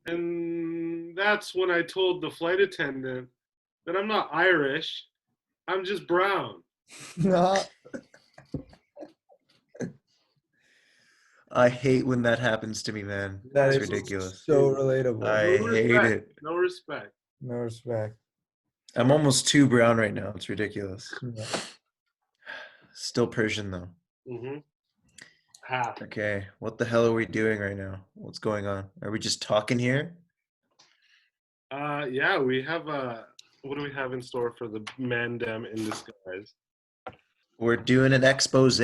And that's when I told the flight attendant that I'm not Irish, I'm just brown. No. I hate when that happens to me, man. That It's is ridiculous. so relatable. I hate it. No respect. No respect. I'm almost too brown right now. It's ridiculous. Yeah. Still Persian though. Mm-hmm. Half. Okay, what the hell are we doing right now? What's going on? Are we just talking here? Yeah, we have what do we have in store for the Mandem in disguise? We're doing an expose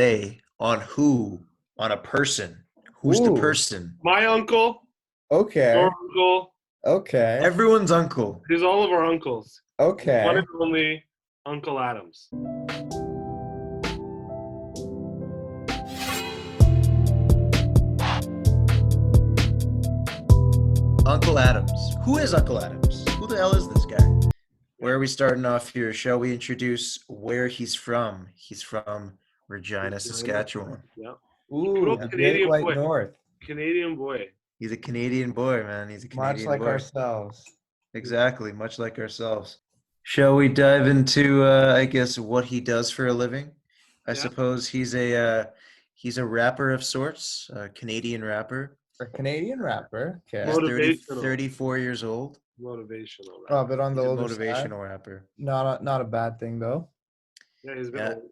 on who? On a person. Who's the Ooh. person? My uncle, Okay. your uncle, Okay. Everyone's uncle. he's all of our uncles. Okay. One and only Uncle Adams. Uncle Adams. Who is Uncle Adams? Who the hell is this guy? Where are we starting off here? Shall we introduce where he's from? He's from Regina, Saskatchewan. Yeah. Ooh, the Great White North. Canadian boy. He's a Canadian boy, man. He's a Canadian Much like boy. ourselves. Exactly, much like ourselves. Shall we dive into, I guess, what he does for a living? I suppose he's a rapper of sorts, a Canadian rapper. A Canadian rapper. Okay. He's 34 years old. Motivational rapper. Oh, but on the older motivational side. rapper. Not a bad thing though. Yeah, he's been old.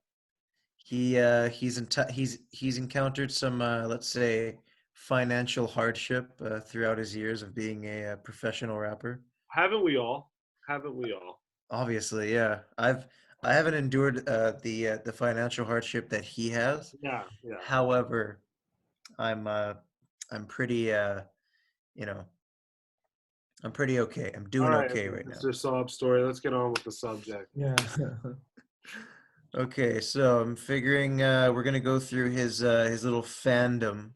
He's encountered some let's say financial hardship throughout his years of being a professional rapper. Haven't we all? Obviously, yeah. I haven't endured the financial hardship that he has. Yeah. However, I'm pretty I'm pretty okay. I'm doing okay right now. Mr. Sob Story. Let's get on with the subject. Yeah. Okay, so I'm figuring we're gonna go through his little fandom,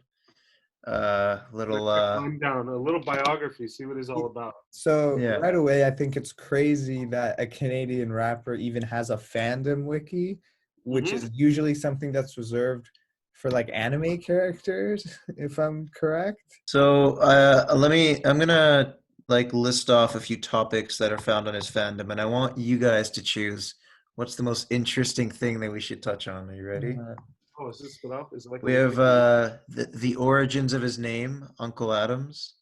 down a little biography, see what he's all about. So right away, I think it's crazy that a Canadian rapper even has a fandom wiki, which is usually something that's reserved for like anime characters, if I'm correct. So I'm gonna like list off a few topics that are found on his fandom, and I want you guys to choose what's the most interesting thing that we should touch on. Are you ready? Oh, is this split up? Is it like we have the origins of his name, Uncle Adams,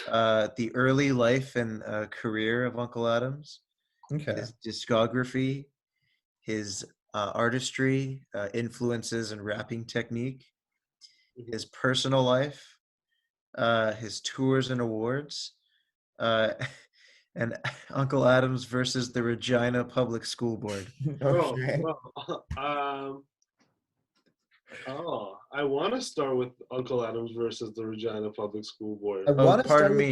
the early life and career of Uncle Adams, his discography, his artistry, influences and rapping technique, his personal life, his tours and awards, and Uncle Adams versus the Regina Public School Board. Okay. I want to start with Uncle Adams versus the Regina Public School Board. Pardon me.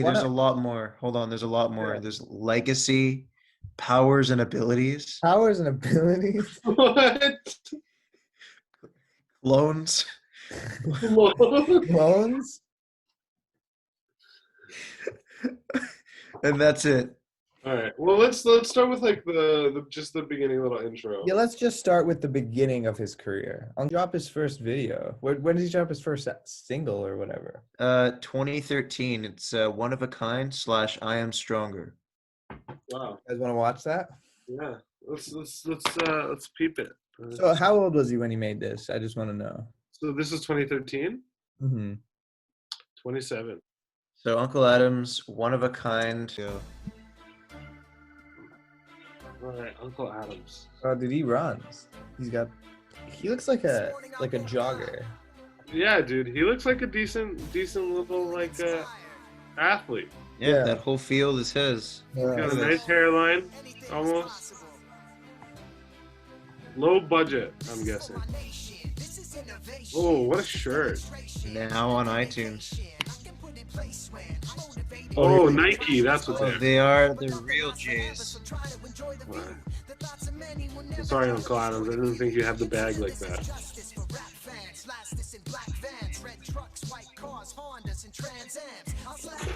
There's a lot more. Hold on. There's a lot more. Yeah. There's legacy, powers and abilities. Powers and abilities? What? Loans. Loans? And that's it. All right. Well, let's start with like just the beginning little intro. Yeah, let's just start with the beginning of his career. I'll drop his first video. When did he drop his first single or whatever? 2013. It's One of a Kind / I Am Stronger. Wow. You guys want to watch that? Yeah. Let's peep it. So how old was he when he made this? I just want to know. So this is 2013. 27. So Uncle Adams, One of a Kind. All right, Uncle Adams. Oh, dude, he runs. He looks like a jogger. Yeah, dude, he looks like a decent little like athlete. Yeah, that whole field is his. He's got a nice hairline, almost. Low budget, I'm guessing. Oh, what a shirt! Now on iTunes. Oh, Nike, that's what they are. They're real J's. Sorry, Uncle Adams. I didn't think you had the bag like that.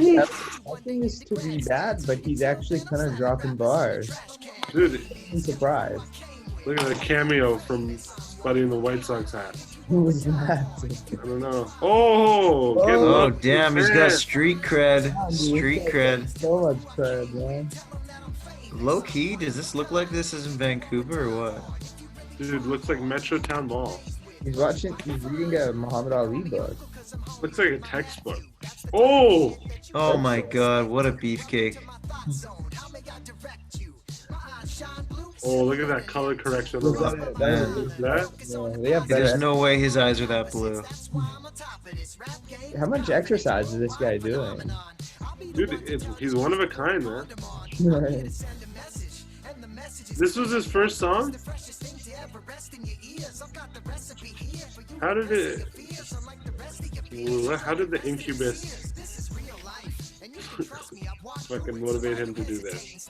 Nothing is to be bad, but he's actually kind of dropping bars. Dude, I'm surprised. Look at that cameo from Buddy in the White Sox hat. Who was that? I don't know. Oh, get Oh love to the damn, he's got fans. street cred. Street cred. So much cred, man. Low key, does this look like this is in Vancouver or what? Dude, looks like Metro Town Mall. He's reading a Muhammad Ali book. Looks like a textbook. Oh! Oh my god, what a beefcake. Oh, look at that color correction. Was that it? That Man. was- That? yeah, they have There's better. no way his eyes are that blue. How much exercise is this guy doing? Dude, he's one of a kind, man. This was his first song? How did the Incubus fucking motivate him to do this?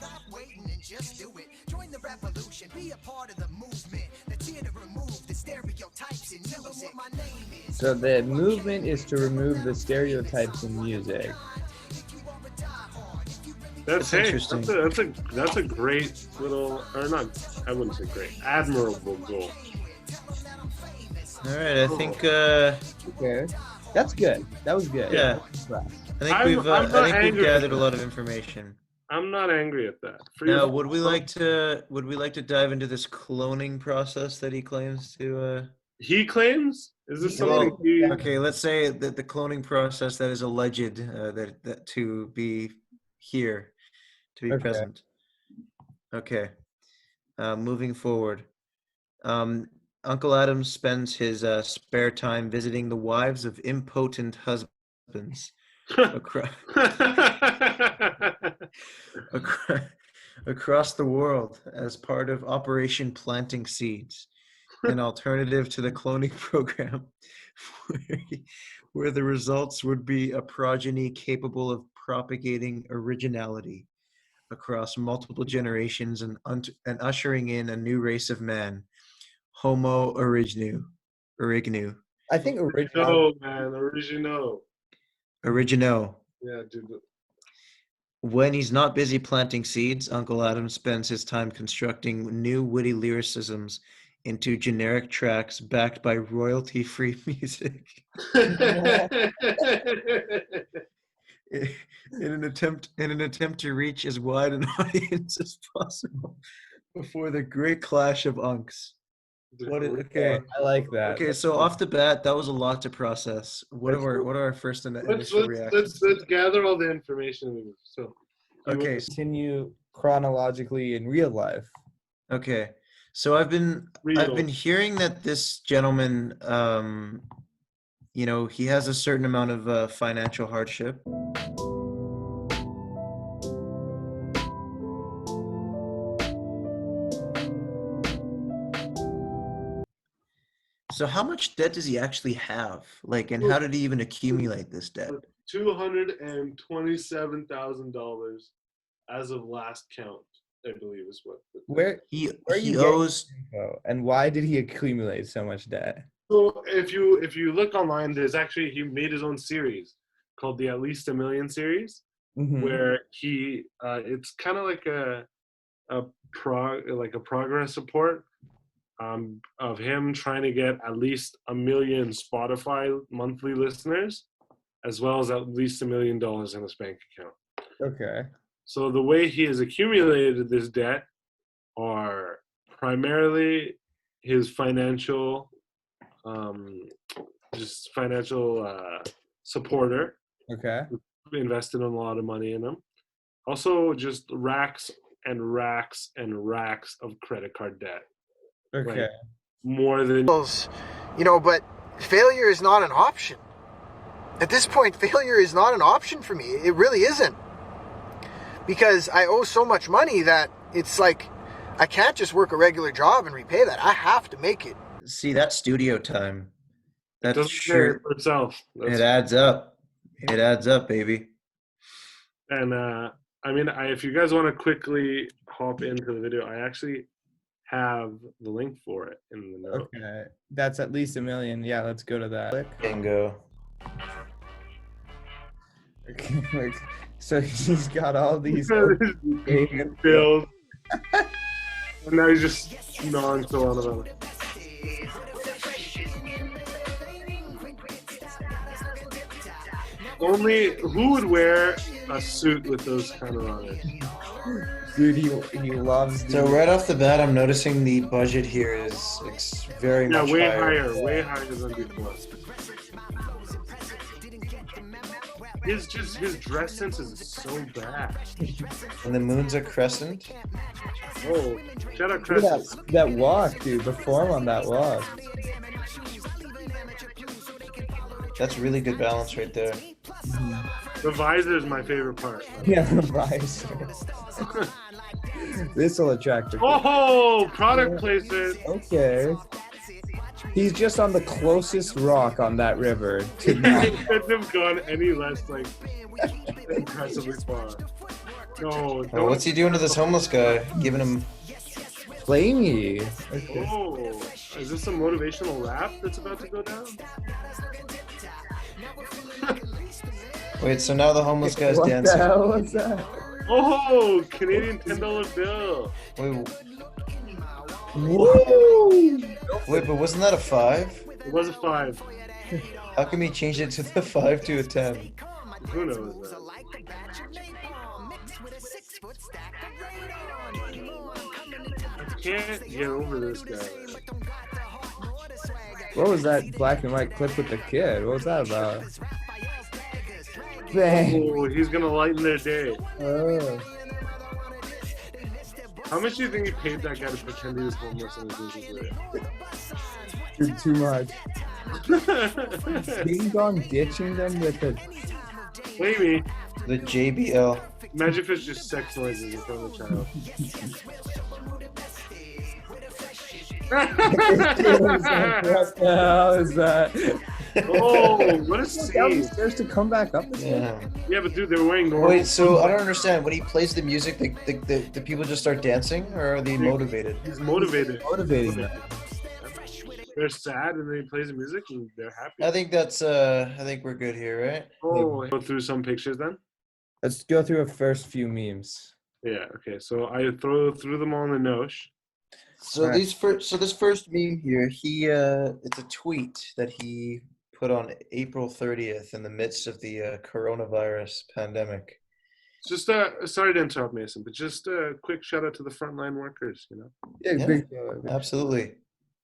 So the movement is to remove the stereotypes in music. That's interesting. That's a great little, or not, I wouldn't say great, admirable goal. All right, I think Okay, that's good. That was good. Yeah. I'm not we've angry. gathered a lot of information. I'm not angry at that. Now, would we like to dive into this cloning process that he claims to? He claims? Is this Well, something he? okay, let's say that the cloning process that is alleged that to be here, to be Okay. present. Okay, moving forward. Uncle Adams spends his spare time visiting the wives of impotent husbands across the world as part of Operation Planting Seeds, an alternative to the cloning program, where the results would be a progeny capable of propagating originality across multiple generations and ushering in a new race of man, Homo originu. I think original. No, man, original. Yeah, dude. When he's not busy planting seeds, Uncle Adam spends his time constructing new witty lyricisms into generic tracks backed by royalty-free music in an attempt to reach as wide an audience as possible before the great clash of unks. Okay. I like that. Okay, so off the bat, that was a lot to process. What are our first initial reactions? Let's gather all the information. So, Okay, Continue chronologically in real life. okay. So I've been hearing that this gentleman, he has a certain amount of financial hardship. So how much debt does he actually have? Like, and how did he even accumulate this debt? $227,000 as of last count, I believe is what. Where He you owes. and why did he accumulate so much debt? So if you look online, he made his own series called the At Least a Million series, Mhm. where it's kind of like a progress report of him trying to get at least 1 million Spotify monthly listeners, as well as at least $1 million in his bank account. Okay. So the way he has accumulated this debt are primarily his financial supporter, Okay. who invested a lot of money in him. Also, just racks and racks and racks of credit card debt. Okay. Like, more than But failure is not an option. At this point, failure is not an option for me. It really isn't. Because I owe so much money that it's like I can't just work a regular job and repay that. I have to make it. See, that studio time. That's doesn't sure. pay for itself. It adds up. It adds up, baby. And if you guys want to quickly hop into the video, I actually have the link for it in the note. Okay. That's at least 1 million. Yeah, let's go to that. Bingo. Okay. So he's got all these Bills. And now he's just nonchalant about it. Only who would wear a suit with those kind of runners? Dude, he loves the. So right off the bat, I'm noticing the budget here is very much way higher. way higher than before. His dress sense is so bad. And the moon's a crescent. Oh, shout out Look Crescent. at that walk, dude. The form on that walk. That's really good balance right there. The visor is my favorite part. Yeah, the visor. This will attract her. Oh, product placement. Okay. He's just on the closest rock on that river. He couldn't have gone any less like impressively far. No, Oh, what's he doing to this homeless guy? Giving him. Play me. Okay. Oh, is this a motivational rap that's about to go down? Wait, so now the homeless guy's What dancing. the hell was that? Oh, Canadian $10 bill. Woo! Wait, but wasn't that a 5? It was a 5. How come he changed it to the 5 to a 10? Who knows? I can't get over this guy. What was that black and white clip with the kid? What was that about? Dang. Oh, he's gonna lighten their day. Oh. How much do you think he paid that guy to pretend he was homeless in his music Dude, too much. Ding Dong ditching them with a. Play me. The JBL. Imagine if it's just sex noises in front of the child. What the hell is that? Oh, what a Down the scene. stairs to come back up again. Yeah. Yeah, but dude, they were wearing normal. Wait, so I don't understand. When he plays the music, the people just start dancing, or are they motivated? He's motivated. Motivating them. They're sad and then he plays the music and they're happy. I think that's. I think we're good here, right? Oh, go through some pictures then? Let's go through a first few memes. Yeah, okay. So I threw them all in the nosh. So Right. this first meme here, it's a tweet that he put on April 30th in the midst of the coronavirus pandemic. Just sorry to interrupt, Mason, but just a quick shout out to the frontline workers, you know. Yeah. Big,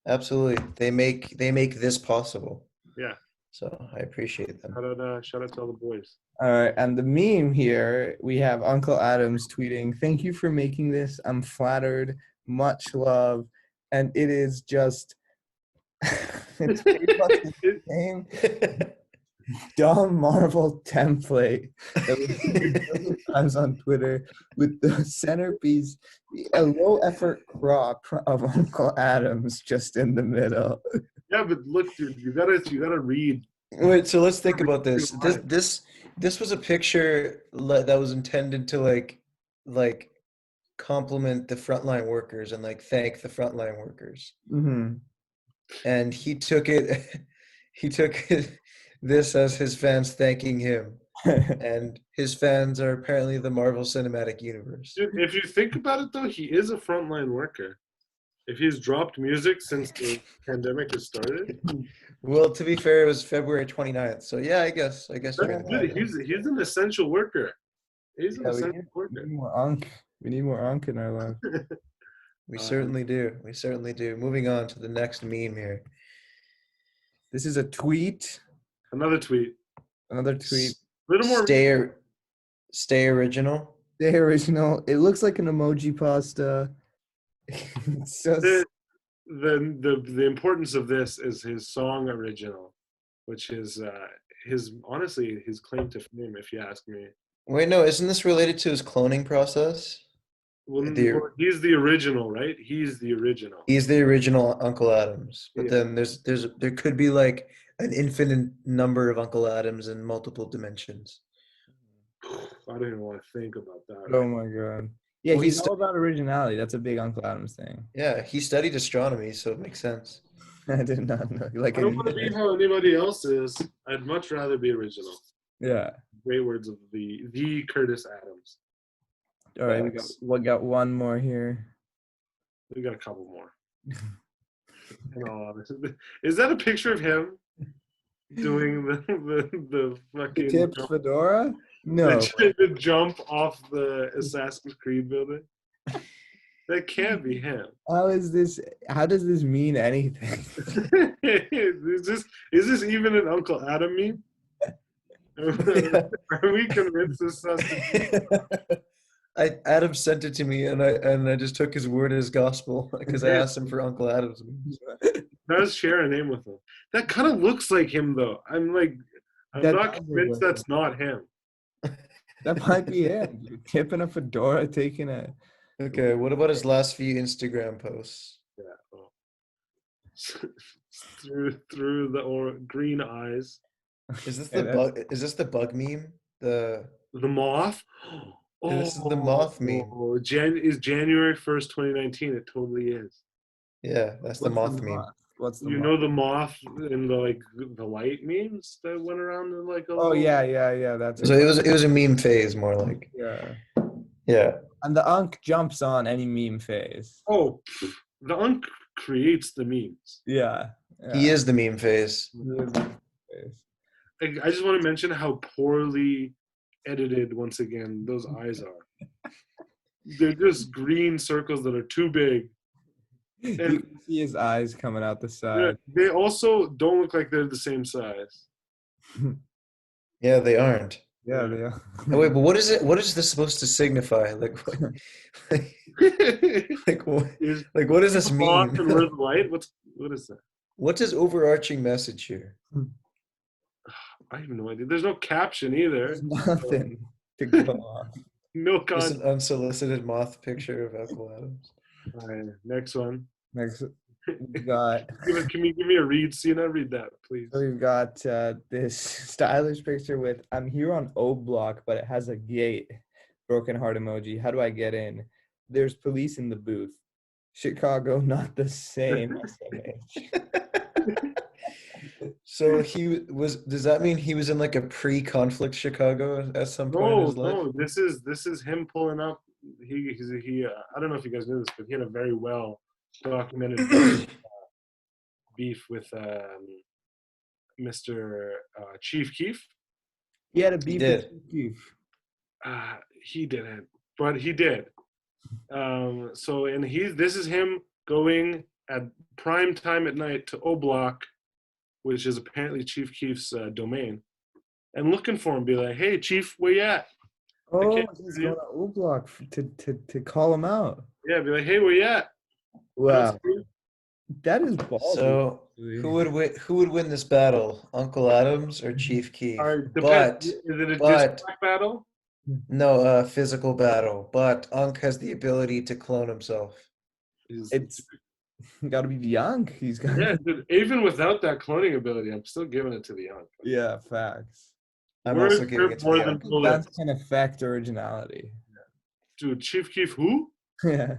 Absolutely. They make this possible. Yeah. So I appreciate them. Shout out to all the boys. All right, and the meme here, we have Uncle Adams tweeting, "Thank you for making this. I'm flattered. Much love." And it is just, it's pretty much the same dumb Marvel template that we see times on Twitter with the centerpiece, a low effort crop of Uncle Adams just in the middle. Yeah, but look, dude, you gotta read. Wait, so let's think about this. This was a picture that was intended to like compliment the frontline workers and like thank the frontline workers. Mm-hmm. And he took this as his fans thanking him. And his fans are apparently the Marvel Cinematic Universe. Dude, if you think about it though, he is a frontline worker. If he's dropped music since the pandemic has started, Well, to be fair, it was February 29th. So yeah, I guess you can dude, he's an essential worker. He's an Yeah, essential we worker. need more Unk. We need more Unk in our life. We certainly do. We certainly do. Moving on to the next meme here. This is a tweet. Another tweet. Another tweet. A little more. Stay original. The original. It looks like an emoji pasta. It's just The importance of this is his song original, which is his claim to fame, if you ask me. Wait, no, isn't this related to his cloning process? Well, he's the original, right? He's the original. He's the original Uncle Adams. But Yeah. then there could be like an infinite number of Uncle Adams in multiple dimensions. I don't even want to think about that. oh my god. Yeah, Well, he's he's all about originality. That's a big Uncle Adams thing. Yeah, he studied astronomy, so it makes sense. I did not know. Like, I don't want to be how anybody else is. I'd much rather be original. yeah. Great words of the Curtis Adams. All right, we got one more here. We got a couple more. In all honesty. Is that a picture of him doing the fucking Tips jump, fedora? No. the jump off the Assassin's Creed building? That can't be him. How is this? How does this mean anything? Is this even an Uncle Adam meme? Are we convinced this has to be? Adam sent it to me, and I just took his word as gospel because I asked him for Uncle Adams. Does share a name with him? That kind of looks like him, though. I'm That not does look convinced like that's not him. That might be him. Tipping a fedora, taking a. Okay, what about his last few Instagram posts? Yeah. Oh. through the green eyes. Is this Yeah, the bug? Is this the bug meme? The moth. This is the moth meme. Is January 1st, 2019. It totally is. Yeah, that's the What's moth meme. What's the You moth? know the moth in the light memes that went around in like a Oh little- yeah. That's So it was a meme phase more like. yeah. Yeah. And the Unk jumps on any meme phase. Oh, the Unk creates the memes. Yeah. He is the meme phase. He is the meme phase. I just want to mention how poorly edited once again those eyes are. They're just green circles that are too big. You can see his eyes coming out the side. They also don't look like they're the same size. Yeah, they aren't. Yeah, they are. Oh, wait, but what is it? What is this supposed to signify? Like, what does this Moth mean? and where's the light? What is that? What's his overarching message here? I have no idea. There's no caption either. There's nothing to go off. No Just content. an unsolicited moth picture of Uncle Adams. All right, next one. Next, we've got. Can you give me a read, Cena? Read that, please. So we've got this stylish picture with I'm here on O Block, but it has a gate. Broken heart emoji. How do I get in? There's police in the booth. Chicago, not the same SMH. So does that mean he was in like a pre-conflict Chicago at some point in his life? No. This is him pulling up. He I don't know if you guys knew this, but he had a very well documented beef with Mr. Chief Keef. He had a beef with Chief. He didn't, but he did. So this is him going at prime time at night to O Block, which is apparently Chief Keef's domain, and looking for him, be like, "Hey, Chief, where you at?" Oh, he's going to O Block to call him out. Yeah, be like, "Hey, where you at?" Wow, that is ballsy. So who would win this battle, Uncle Adams or Chief Keef? But is it a diss track battle? No, physical battle. But Unc has the ability to clone himself. It's got to be the young. He's got. Yeah, dude, even without that cloning ability, I'm still giving it to the young. Yeah, facts. I'm also giving it to the young. That can affect originality. Dude, Chief Keef, who? Yeah.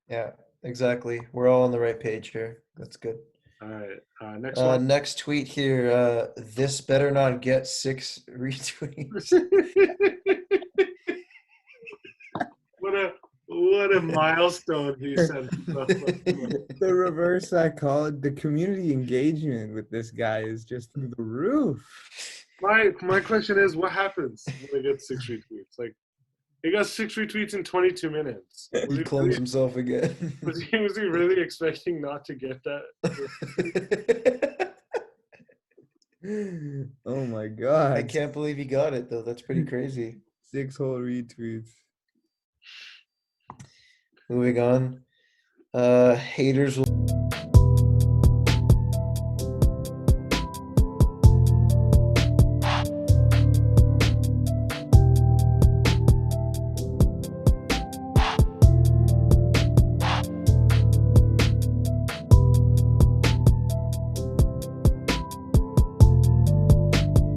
Yeah, exactly. We're all on the right page here. That's good. All right. Next one. Next tweet here. This better not get 6 retweets. What a milestone he said. The reverse psychology, the community engagement with this guy is just through the roof. My question is, what happens when they get 6 retweets? Like, he got 6 retweets in 22 minutes. He clones himself again. Was he really expecting not to get that? Oh my god. I can't believe he got it though. That's pretty crazy. 6 whole retweets. Moving on. Haters will